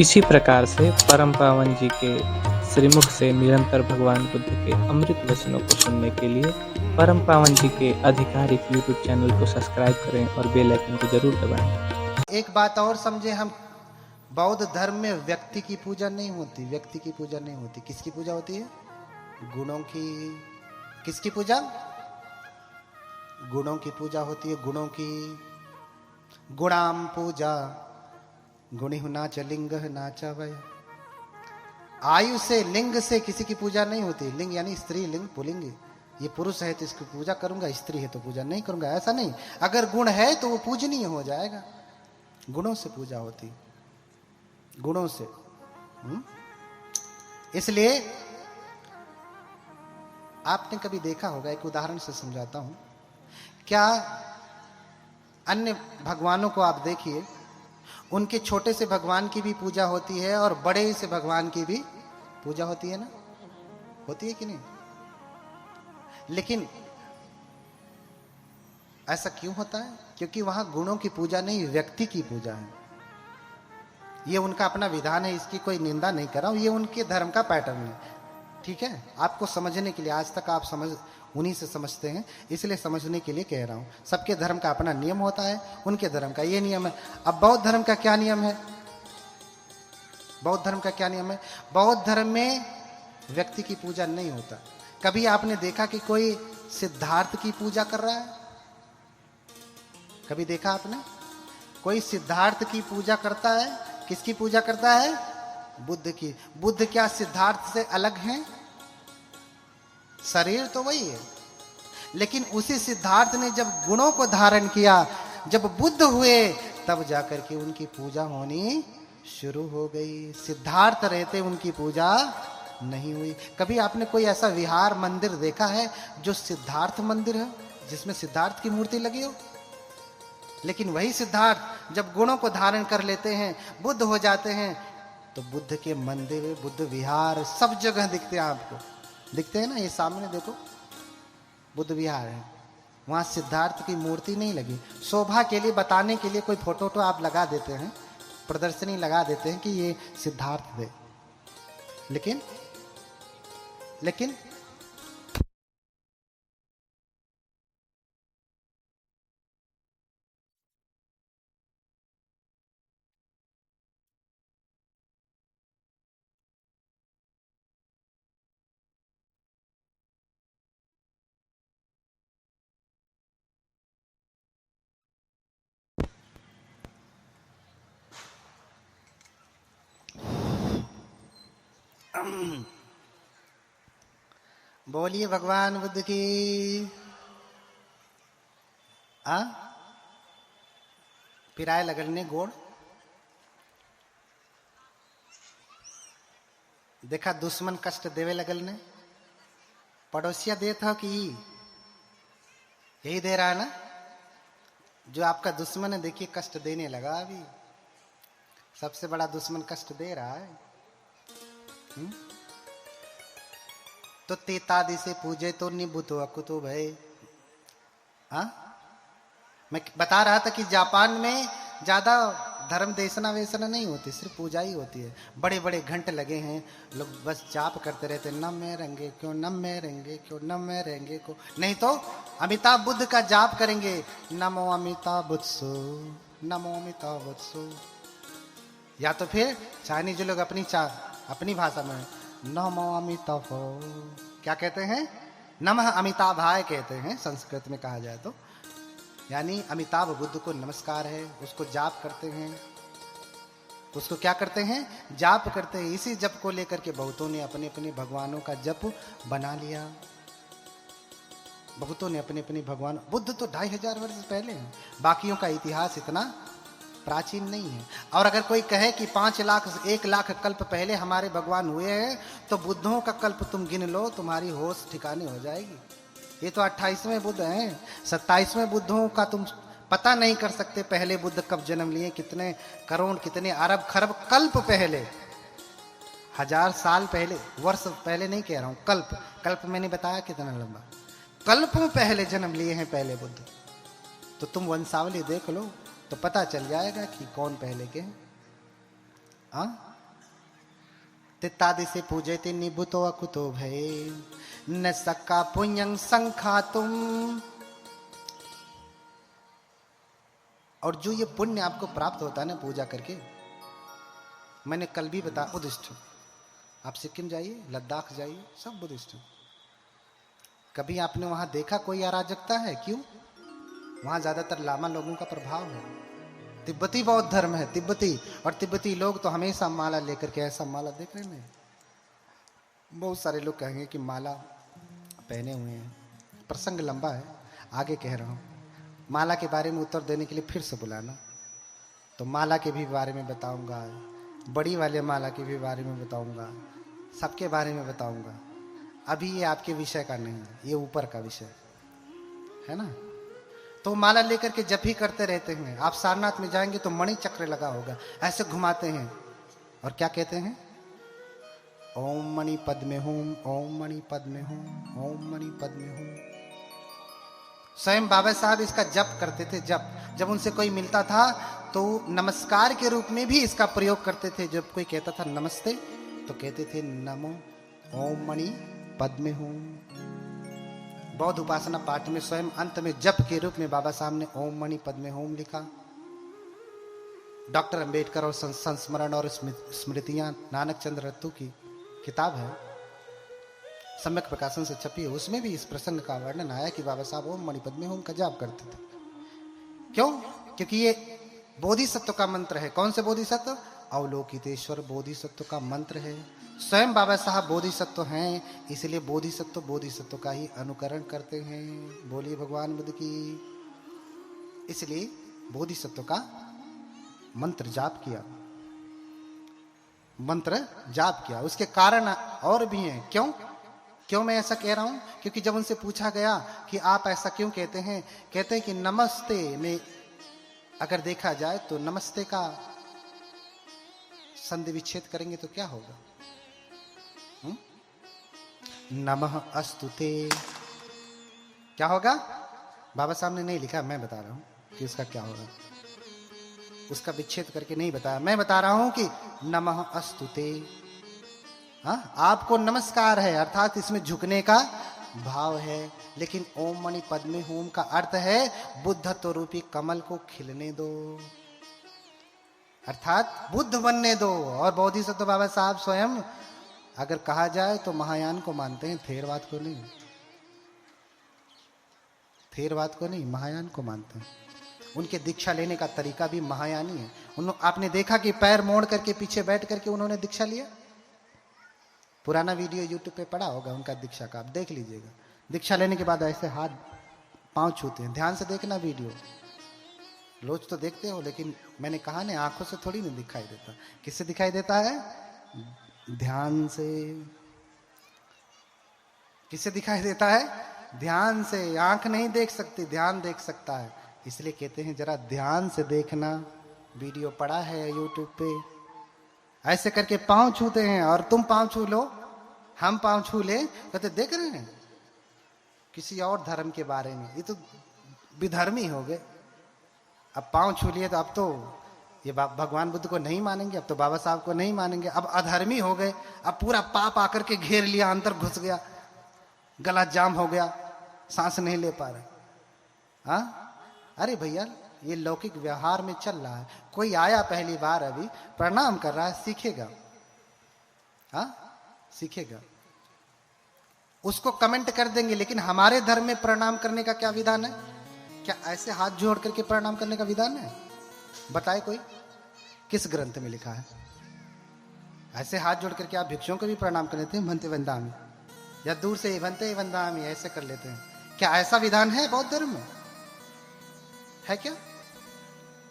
इसी प्रकार से परम पावन जी के श्रीमुख से निरंतर भगवान बुद्ध के अमृत वचनों को सुनने के लिए परम पावन जी के आधिकारिक यूट्यूब चैनल को सब्सक्राइब करें और बेल आइकन को जरूर दबाएं। एक बात और समझे हम, बौद्ध धर्म में व्यक्ति की पूजा नहीं होती, व्यक्ति की पूजा नहीं होती। किसकी पूजा होती है? गुणों की। किसकी पूजा? गुणों की पूजा होती है, गुणों की। गुणाम पूजा गुणिहु नाच लिंग नाचा वय। आयु से, लिंग से किसी की पूजा नहीं होती। लिंग यानी स्त्री लिंग, पुलिंग। ये पुरुष है तो इसकी पूजा करूंगा, स्त्री है तो पूजा नहीं करूंगा, ऐसा नहीं। अगर गुण है तो वो पूजनीय हो जाएगा। गुणों से पूजा होती, गुणों से। इसलिए आपने कभी देखा होगा, एक उदाहरण से समझाता हूं। क्या अन्य भगवानों को आप देखिए, उनके छोटे से भगवान की भी पूजा होती है और बड़े से भगवान की भी पूजा होती है ना? होती है कि नहीं? लेकिन ऐसा क्यों होता है? क्योंकि वहां गुणों की पूजा नहीं, व्यक्ति की पूजा है। ये उनका अपना विधान है, इसकी कोई निंदा नहीं कर रहा हूं, ये उनके धर्म का पैटर्न है। ठीक है, आपको समझने के लिए, आज तक आप समझ उन्हीं से समझते हैं, इसलिए समझने के लिए कह रहा हूं। सबके धर्म का अपना नियम होता है, उनके धर्म का ये नियम है। अब बौद्ध धर्म का क्या नियम है? बौद्ध धर्म का क्या नियम है? बौद्ध धर्म में व्यक्ति की पूजा नहीं होता। कभी आपने देखा कि कोई सिद्धार्थ की पूजा कर रहा है? कभी देखा आपने? कोई सिद्धार्थ की पूजा करता है? किसकी पूजा करता है? बुद्ध की। बुद्ध क्या सिद्धार्थ से अलग हैं? शरीर तो वही है, लेकिन उसी सिद्धार्थ ने जब गुणों को धारण किया, जब बुद्ध हुए, तब जाकर के उनकी पूजा होनी शुरू हो गई। सिद्धार्थ रहते उनकी पूजा नहीं हुई। कभी आपने कोई ऐसा विहार मंदिर देखा है जो सिद्धार्थ मंदिर है, जिसमें सिद्धार्थ की मूर्ति लगी हो? लेकिन वही सिद्धार्थ जब गुणों को धारण कर लेते हैं, बुद्ध हो जाते हैं, तो बुद्ध के मंदिर, बुद्ध विहार सब जगह दिखते हैं आपको। दिखते हैं ना, ये सामने देखो बुद्ध विहार है, वहां सिद्धार्थ की मूर्ति नहीं लगी। शोभा के लिए, बताने के लिए कोई फोटो तो आप लगा देते हैं, प्रदर्शनी लगा देते हैं कि ये सिद्धार्थ है, लेकिन लेकिन बोलिए भगवान बुद्ध की। आ पिराए लगने गोड़ देखा, दुश्मन कष्ट देवे लगल ने। पड़ोसिया देता हो कि यही दे रहा है ना? जो आपका दुश्मन है, देखिए कष्ट देने लगा। अभी सबसे बड़ा दुश्मन कष्ट दे रहा है। तो तेतादि से पूजे तो निबुतो अकुतो भय। हाँ, मैं बता रहा था कि जापान में ज्यादा धर्म देशना वेसना नहीं होती, सिर्फ पूजा ही होती है। बड़े बड़े घंटे लगे हैं, लोग बस जाप करते रहते, नम में रहेंगे क्यों, नम में रहेंगे क्यों, नम में रहेंगे क्यों। नहीं तो अमिताभ बुद्ध का जाप करेंगे, नमो अमिताभ बुद्धसो, नमो अमिताभ बुद्धसो। या तो फिर चाइनीज लोग अपनी भाषा में नमो अमिताभ, क्या कहते हैं? नमः अमिताभाय कहते हैं, संस्कृत में कहा जाए तो। यानी अमिताभ बुद्ध को नमस्कार है, उसको जाप करते हैं। उसको क्या करते हैं? जाप करते हैं। इसी जप को लेकर के बहुतों ने अपने अपने भगवानों का जप बना लिया। बहुतों ने अपने अपने भगवान, बुद्ध तो 2500 वर्ष पहले हैं, बाकियों का इतिहास इतना प्राचीन नहीं है। और अगर कोई कहे कि 5 लाख 1 लाख कल्प पहले हमारे भगवान हुए हैं, तो बुद्धों का कल्प तुम गिन लो, तुम्हारी होश ठिकाने हो जाएगी। ये तो 28वें बुद्ध हैं, 27वें बुद्धों का तुम पता नहीं कर सकते पहले बुद्ध कब जन्म लिए, कितने करोड़, कितने अरब खरब कल्प पहले, 1000 साल पहले, वर्ष पहले नहीं कह रहा हूं, कल्प। कल्प मैंने बताया कितना लंबा, कल्पों पहले जन्म लिए हैं पहले बुद्ध। तो तुम वंशावली देख लो तो पता चल जाएगा कि कौन पहले के हैं। हाँ, तित्तादि से पूजयते निभुतो अकुतो भय न सक्का पुण्यं संखातुम। और जो ये पुण्य आपको प्राप्त होता है ना पूजा करके, मैंने कल भी बताया, बुद्धिस्ट आप सिक्किम जाइए, लद्दाख जाइए, सब बुद्धिस्ट। कभी आपने वहां देखा कोई अराजकता है? क्यों? वहां ज्यादातर लामा लोगों का प्रभाव है। तिब्बती बौद्ध धर्म है, तिब्बती, और तिब्बती लोग तो हमेशा माला लेकर के, ऐसा माला देख रहे हैं, बहुत सारे लोग कहेंगे कि माला पहने हुए हैं। प्रसंग लंबा है, आगे कह रहा हूं। माला के बारे में उत्तर देने के लिए फिर से बुलाना, तो माला के भी बारे में बताऊंगा, बड़ी वाले माला के भी बारे में बताऊंगा, सबके बारे में बताऊंगा। अभी ये आपके विषय का नहीं है, ये ऊपर का विषय है ना। तो माला लेकर के जप ही करते रहते हैं। आप सारनाथ में जाएंगे तो मणि चक्र लगा होगा, ऐसे घुमाते हैं और क्या कहते हैं? ओम मणि पद्मे हूम, ओम मणि पद्मे हूम, ओम मणि पद्मे हूम। स्वयं बाबा साहब इसका जप करते थे। जब उनसे कोई मिलता था तो नमस्कार के रूप में भी इसका प्रयोग करते थे। जब कोई कहता था नमस्ते तो कहते थे नमो ओम मणि पद्मे हूम। बौद्ध उपासना पाठ में स्वयं अंत में जप के रूप में बाबा साहब ने ओम मणि पद्मे हूम लिखा। डॉक्टर अंबेडकर और संस्मरण और स्मृतियां नानक चंद्र रत्तू की किताब है, सम्यक प्रकाशन से छपी है, उसमें भी इस प्रसंग का वर्णन आया कि बाबा साहब ओम मणि पद्मे हूम का जाप करते थे। क्यों? क्योंकि ये बोधिसत्व का मंत्र है। कौन से बोधिसत्व? अवलोकितेश्वर बोधिसत्व का मंत्र है। स्वयं बाबा साहब बोधिसत्व हैं, इसलिए बोधिसत्व का ही अनुकरण करते हैं। बोलिए भगवान बुद्ध की। इसलिए बोधिसत्व का मंत्र जाप किया। उसके कारण और भी हैं। क्यों मैं ऐसा कह रहा हूं? क्योंकि जब उनसे पूछा गया कि आप ऐसा क्यों कहते हैं, कहते हैं कि नमस्ते में अगर देखा जाए तो नमस्ते का संधि विच्छेद करेंगे तो क्या होगा? नमः अस्तुते क्या होगा? बाबा साहब ने नहीं लिखा, मैं बता रहा हूं कि उसका क्या होगा। उसका विच्छेद करके नहीं बताया, मैं बता रहा हूं कि नमः अस्तुते। हाँ, आपको नमस्कार है, अर्थात इसमें झुकने का भाव है। लेकिन ओम मणि पद्मे हूम का अर्थ है बुद्धत्व रूपी कमल को खिलने दो, अर्थात बुद्ध बनने दो। और बोधिसत्व बाबा साहब स्वयं अगर कहा जाए तो महायान को मानते हैं, थेरवाद को नहीं, महायान को मानते हैं। उनके दीक्षा लेने का तरीका भी महायानी है। आपने देखा कि पैर मोड़ करके पीछे बैठ करके उन्होंने दीक्षा लिया। पुराना वीडियो यूट्यूब पे पड़ा होगा उनका दीक्षा का, आप देख लीजिएगा। दीक्षा लेने के बाद ऐसे हाथ पांव छूते हैं। ध्यान से देखना वीडियो, रोज तो देखते हो, लेकिन मैंने कहा ना, आंखों से थोड़ी नहीं दिखाई देता। किससे दिखाई देता है? ध्यान से। किससे दिखाई देता है? ध्यान से। आंख नहीं देख सकती, ध्यान देख सकता है। इसलिए कहते हैं जरा ध्यान से देखना। वीडियो पड़ा है यूट्यूब पे। ऐसे करके पांव छूते हैं, और तुम पांव छू लो, हम पांव छू ले, कहते देख रहे हैं किसी और धर्म के बारे में, ये तो विधर्मी हो गए। अब पांव छू लिए तो अब तो ये भगवान बुद्ध को नहीं मानेंगे, अब तो बाबा साहब को नहीं मानेंगे, अब अधर्मी हो गए। अब पूरा पाप आकर के घेर लिया, अंदर घुस गया, गला जाम हो गया, सांस नहीं ले पा रहे। हाँ, अरे भैया, ये लौकिक व्यवहार में चल रहा है। कोई आया पहली बार, अभी प्रणाम कर रहा है, सीखेगा। हाँ, सीखेगा। उसको कमेंट कर देंगे, लेकिन हमारे धर्म में प्रणाम करने का क्या विधान है? क्या ऐसे हाथ जोड़ करके प्रणाम करने का विधान है? बताए कोई, किस ग्रंथ में लिखा है? ऐसे हाथ जोड़ करके आप भिक्षुओं को भी प्रणाम कर लेते हैं, भंते वंदामी, या दूर से भंते वंदामी ऐसे कर लेते हैं। क्या ऐसा विधान है बौद्ध धर्म में? है क्या?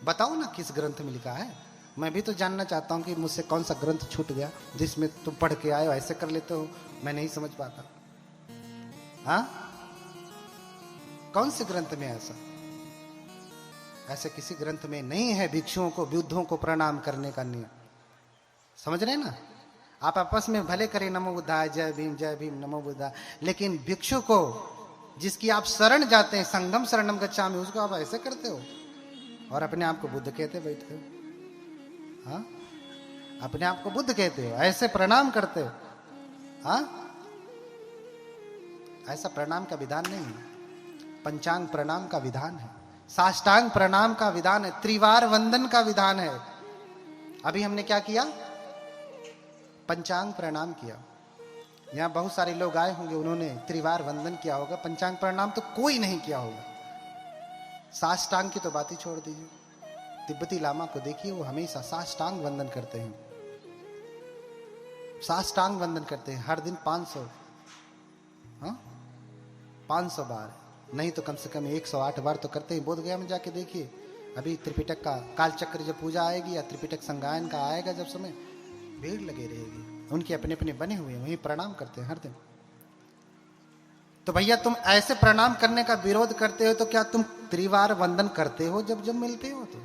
बताओ ना, किस ग्रंथ में लिखा है? मैं भी तो जानना चाहता हूं कि मुझसे कौन सा ग्रंथ छूट गया जिसमें तुम पढ़ के आए हो, ऐसे कर लेते हो, मैं नहीं समझ पाता। हाँ, कौन से ग्रंथ में ऐसा? ऐसे किसी ग्रंथ में नहीं है भिक्षुओं को, बुद्धों को प्रणाम करने का नियम। समझ रहे ना? आप आपस में भले करें नमो बुद्धाय, जय भीम नमो बुद्धाय, लेकिन भिक्षु को, जिसकी आप शरण जाते हैं, संगम शरणम गच्छामि, उसको आप ऐसे करते हो और अपने आप को बुद्ध कहते बैठते हो। हाँ, अपने आप को बुद्ध कहते हो, ऐसे प्रणाम करते हो? हाँ, ऐसा प्रणाम का विधान नहीं है। पंचांग प्रणाम का विधान है, साष्टांग प्रणाम का विधान है, त्रिवार वंदन का विधान है। अभी हमने क्या किया? पंचांग प्रणाम किया। यहां बहुत सारे लोग आए होंगे, उन्होंने त्रिवार वंदन किया होगा, पंचांग प्रणाम तो कोई नहीं किया होगा। साष्टांग की तो बात ही छोड़ दीजिए। तिब्बती लामा को देखिए, वो हमेशा साष्टांग वंदन करते हैं, साष्टांग वंदन करते हैं हर दिन 500, हाँ 500 बार, नहीं तो कम से कम 108 बार तो करते हैं। बोधगया में जाके देखिए, अभी त्रिपिटक का कालचक्र जब पूजा आएगी या त्रिपिटक संगायन का आएगा जब समय, भीड़ लगे रहेगी, उनके अपने अपने बने हुए वहीं प्रणाम करते हैं हर दिन। तो भैया तुम ऐसे प्रणाम करने का विरोध करते हो, तो क्या तुम त्रिवार वंदन करते हो जब जब मिलते हो? तो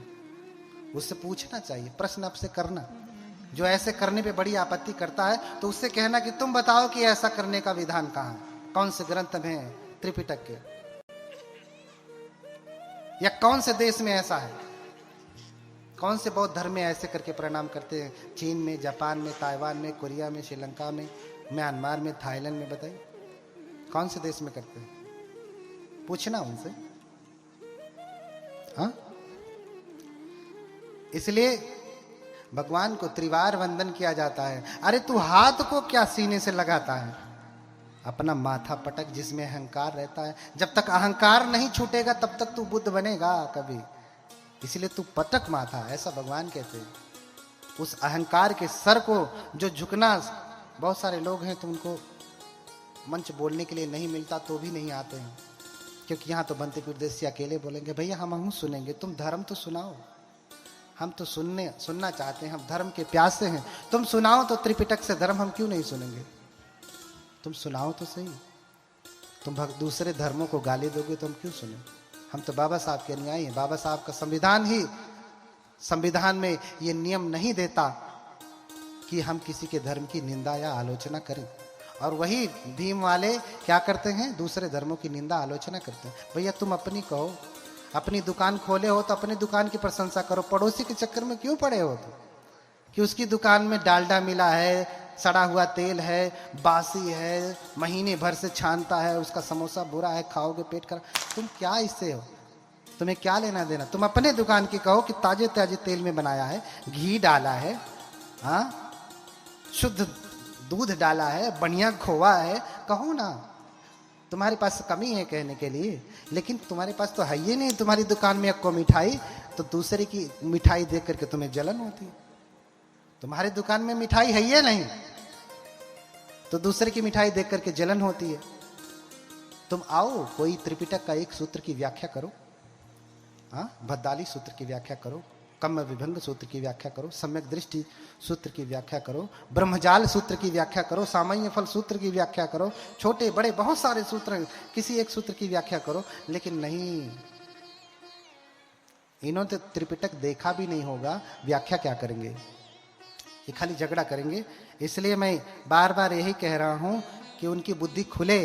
उससे पूछना चाहिए, प्रश्न आपसे करना। जो ऐसे करने पे बड़ी आपत्ति करता है तो उससे कहना कि तुम बताओ कि ऐसा करने का विधान कहां है, कौन से ग्रंथ में है त्रिपिटक के, या कौन से देश में ऐसा है, कौन से बौद्ध धर्म में ऐसे करके प्रणाम करते हैं? चीन में, जापान में, ताइवान में, कोरिया में, श्रीलंका में, म्यांमार में, थाईलैंड में, बताइए कौन से देश में करते हैं? पूछना उनसे। हाँ, इसलिए भगवान को त्रिवार वंदन किया जाता है। अरे तू हाथ को क्या सीने से लगाता है? अपना माथा पटक, जिसमें अहंकार रहता है। जब तक अहंकार नहीं छूटेगा तब तक तू बुद्ध बनेगा कभी, इसलिए तू पटक माथा, ऐसा भगवान कहते हैं। उस अहंकार के सर को जो झुकना, बहुत सारे लोग हैं तो उनको मंच बोलने के लिए नहीं मिलता तो भी नहीं आते हैं, क्योंकि यहाँ तो बनते विदेशी अकेले बोलेंगे, भैया हम सुनेंगे, तुम धर्म तो सुनाओ, हम तो सुनना चाहते हैं, हम धर्म के प्यासे हैं, तुम सुनाओ तो त्रिपिटक से धर्म, हम क्यों नहीं सुनेंगे? तुम सुनाओ तो सही। तुम दूसरे धर्मों को गाली दोगे तो हम क्यों सुने? हम तो बाबा साहब के अनुयायी हैं। बाबा साहब का संविधान में ये नियम नहीं देता कि हम किसी के धर्म की निंदा या आलोचना करें, और वही भीम वाले क्या करते हैं? दूसरे धर्मों की निंदा आलोचना करते हैं। भैया तुम अपनी कहो, अपनी दुकान खोले हो तो अपनी दुकान की प्रशंसा करो, पड़ोसी के चक्कर में क्यों पड़े हो? तो कि उसकी दुकान में डालडा मिला है, सड़ा हुआ तेल है, बासी है, महीने भर से छानता है, उसका समोसा बुरा है, खाओगे पेट खराब। तुम क्या इससे हो? तुम्हें क्या लेना देना? तुम अपने दुकान की कहो कि ताजे ताजे तेल में बनाया है, घी डाला है, हाँ शुद्ध दूध डाला है, बढ़िया खोआ है, कहो ना। तुम्हारे पास कमी है कहने के लिए, लेकिन तुम्हारे पास तो है ही नहीं। तुम्हारी दुकान में एक मिठाई, तो दूसरे की मिठाई देख करके तुम्हें जलन होती है। तुम्हारी दुकान में मिठाई है ही नहीं, तो दूसरे की मिठाई देख करके जलन होती है। तुम आओ, कोई त्रिपिटक का एक सूत्र की व्याख्या करो, हाँ भद्दाली सूत्र की व्याख्या करो, कम्म विभंग सूत्र की व्याख्या करो, सम्यक दृष्टि सूत्र की व्याख्या करो, ब्रह्मजाल सूत्र की व्याख्या करो, सामान्य फल सूत्र की व्याख्या करो, छोटे बड़े बहुत सारे सूत्र हैं, किसी एक सूत्र की व्याख्या करो। लेकिन नहीं, इन्होंने तो त्रिपिटक देखा भी नहीं होगा, व्याख्या क्या करेंगे? ये खाली झगड़ा करेंगे। इसलिए मैं बार बार यही कह रहा हूं कि उनकी बुद्धि खुले,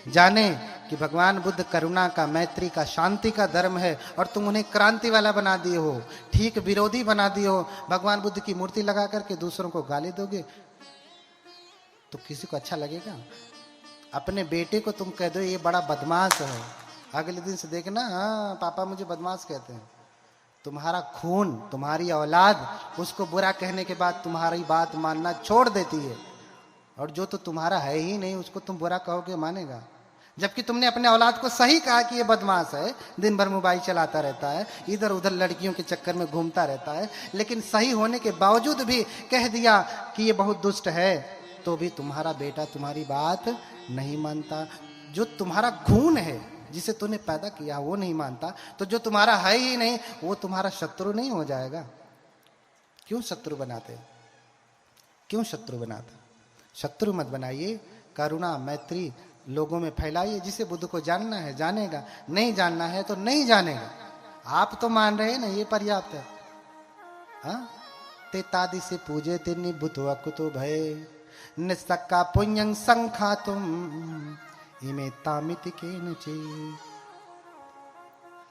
जाने कि भगवान बुद्ध करुणा का, मैत्री का, शांति का धर्म है, और तुम उन्हें क्रांति वाला बना दिए हो, ठीक विरोधी बना दिए हो। भगवान बुद्ध की मूर्ति लगा करके दूसरों को गाली दोगे तो किसी को अच्छा लगेगा? अपने बेटे को तुम कह दो ये बड़ा बदमाश है, अगले दिन से देखना हाँ पापा मुझे बदमाश कहते हैं। तुम्हारा खून, तुम्हारी औलाद उसको बुरा कहने के बाद तुम्हारी बात मानना छोड़ देती है, और जो तो तुम्हारा है ही नहीं उसको तुम बुरा कहोगे मानेगा? जबकि तुमने अपने औलाद को सही कहा कि ये बदमाश है, दिन भर मोबाइल चलाता रहता है, इधर उधर लड़कियों के चक्कर में घूमता रहता है, लेकिन सही होने के बावजूद भी कह दिया कि ये बहुत दुष्ट है, तो भी तुम्हारा बेटा तुम्हारी बात नहीं मानता। जो तुम्हारा खून है, जिसे तूने पैदा किया, वो नहीं मानता, तो जो तुम्हारा है ही नहीं वो तुम्हारा शत्रु नहीं हो जाएगा? क्यों शत्रु बनाते? क्यों शत्रु बनाते? शत्रु मत बनाइए, करुणा मैत्री लोगों में फैलाइए। जिसे बुद्ध को जानना है जानेगा, नहीं जानना है तो नहीं जानेगा। आप तो मान रहे हैं ना, ये पर्याप्त है। हाँ, ते तादि से पूजे ते निभुत अकुतो भय निस्सक्का पुण्यं संखातुम इमे तामिति के नचे।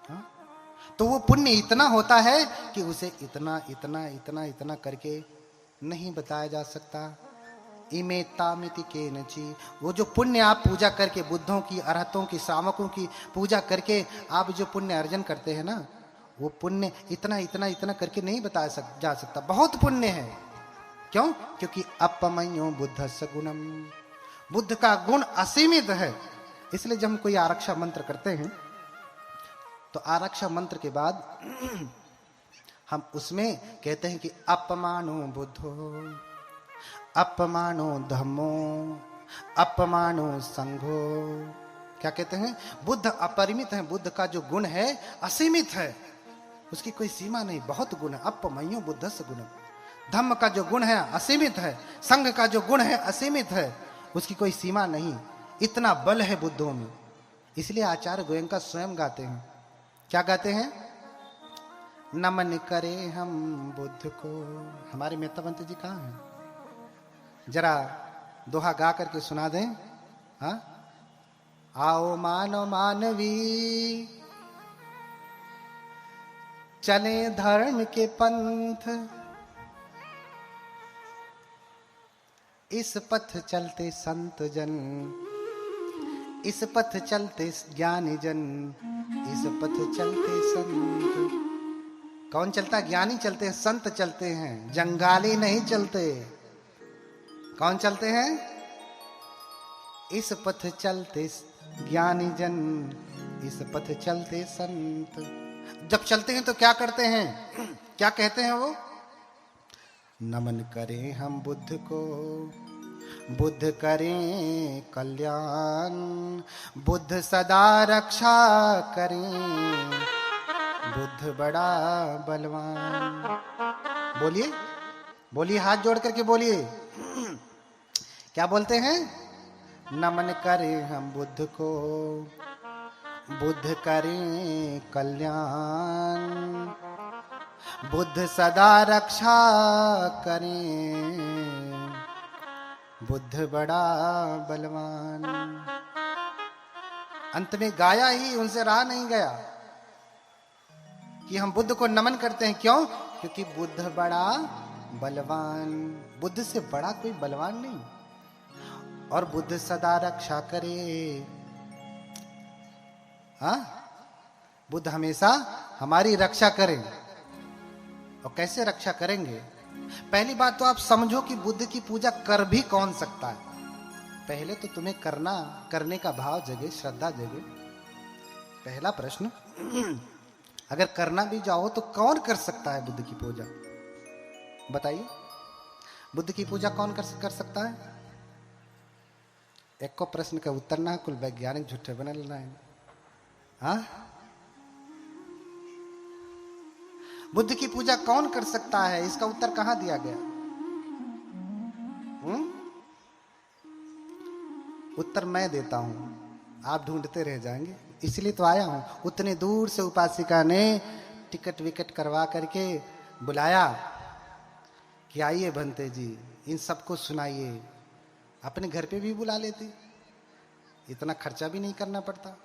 हाँ? तो वो पुण्य इतना होता है कि उसे इतना इतना इतना इतना करके नहीं बताया जा सकता। इमे तामिति के नची, वो जो पुण्य आप पूजा करके, बुद्धों की, अरहतों की, श्रावकों की पूजा करके आप जो पुण्य अर्जन करते हैं ना, वो पुण्य इतना इतना इतना करके नहीं बताया जा सकता। बहुत पुण्य है। क्यों? क्योंकि अपमयो बुद्धस्य गुणम, बुद्ध का गुण असीमित है। इसलिए जब हम कोई आरक्षा मंत्र करते हैं तो आरक्षा मंत्र के बाद हम उसमें कहते हैं कि अपमानो बुद्धो, अपमानो धम्मो, अपमानो संघो। क्या कहते हैं? बुद्ध अपरिमित है, बुद्ध का जो गुण है असीमित है, उसकी कोई सीमा नहीं, बहुत गुण है। अपमयो बुद्धस्य गुणम, धम्म का जो गुण है असीमित है, संघ का जो गुण है असीमित है, उसकी कोई सीमा नहीं। इतना बल है बुद्धों में। इसलिए आचार्य गोयंका स्वयं गाते हैं। क्या गाते हैं? नमन करे हम बुद्ध को। हमारे मेहताबंत जी कहाँ हैं? जरा दोहा गा करके सुना दें। हाँ, आओ मानो मानवी, चले धर्म के पंथ, इस पथ चलते संत जन, इस पथ चलते ज्ञानी जन, इस पथ चलते संत। कौन चलता? ज्ञानी चलते हैं, संत चलते हैं, जंगाली नहीं चलते। कौन चलते हैं? इस पथ चलते ज्ञानी जन, इस पथ चलते संत। जब चलते हैं तो क्या करते हैं? क्या कहते हैं वो? नमन करें हम बुद्ध को, बुद्ध करें कल्याण, बुद्ध सदा रक्षा करें, बुद्ध बड़ा बलवान। बोलिए, बोलिए, हाथ जोड़ करके बोलिए। क्या बोलते हैं? नमन करें हम बुद्ध को, बुद्ध करें कल्याण, बुद्ध सदा रक्षा करें, बुद्ध बड़ा बलवान। अंत में गाया ही, उनसे रहा नहीं गया कि हम बुद्ध को नमन करते हैं। क्यों? क्योंकि बुद्ध बड़ा बलवान, बुद्ध से बड़ा कोई बलवान नहीं। और बुद्ध सदा रक्षा करे। हाँ, बुद्ध हमेशा हमारी रक्षा करें। और कैसे रक्षा करेंगे? पहली बात तो आप समझो कि बुद्ध की पूजा कर भी कौन सकता है। पहले तो तुम्हें करने का भाव जगे, श्रद्धा जगे। पहला प्रश्न, अगर करना भी जाओ तो कौन कर सकता है बुद्ध की पूजा? बताइए, बुद्ध की पूजा कौन कर सकता है? एक को प्रश्न का उत्तर ना, कुल वैज्ञानिक झूठे बने लेना है। हाँ, बुद्ध की पूजा कौन कर सकता है? इसका उत्तर कहां दिया गया? उत्तर मैं देता हूं, आप ढूंढते रह जाएंगे। इसलिए तो आया हूं। उतने दूर से उपासिका ने टिकट विकट करवा करके बुलाया कि आइए भंते जी, इन सबको सुनाइए। अपने घर पे भी बुला लेते, इतना खर्चा भी नहीं करना पड़ता।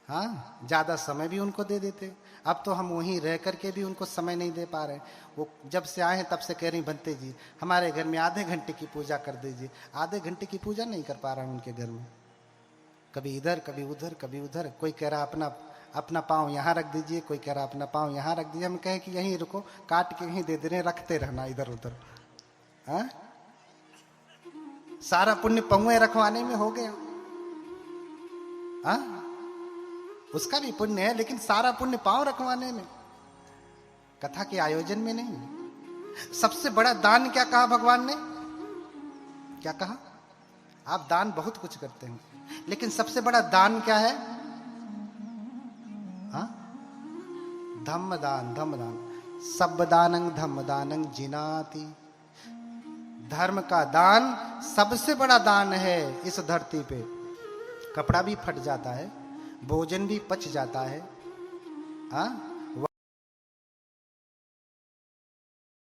हाँ, ज्यादा समय भी उनको दे देते। अब तो हम वहीं रह करके भी उनको समय नहीं दे पा रहे। वो जब से आए हैं तब से कह रही, भंते जी हमारे घर में आधे घंटे की पूजा कर दीजिए। आधे घंटे की पूजा नहीं कर पा रहा हूं उनके घर में। कभी इधर, कभी उधर, कभी उधर। कोई कह रहा अपना पाँव यहाँ रख दीजिए, कोई कह रहा अपना पाँव यहाँ रख दीजिए। हम कहें कि यहीं रुको, काट के यहीं दे दे रहे, रखते रहना इधर उधर। हाँ, सारा पुण्य पहुए रखवाने में हो गया। हाँ, उसका भी पुण्य है, लेकिन सारा पुण्य पांव रखवाने में, कथा के आयोजन में नहीं। सबसे बड़ा दान क्या कहा भगवान ने? क्या कहा? आप दान बहुत कुछ करते हैं, लेकिन सबसे बड़ा दान क्या है? हाँ, धम्म दान। धम्म दान, सब दानंग धम्म दानंग जिनाति। धर्म का दान सबसे बड़ा दान है इस धरती पे। कपड़ा भी फट जाता है, भोजन भी पच जाता है, हाँ,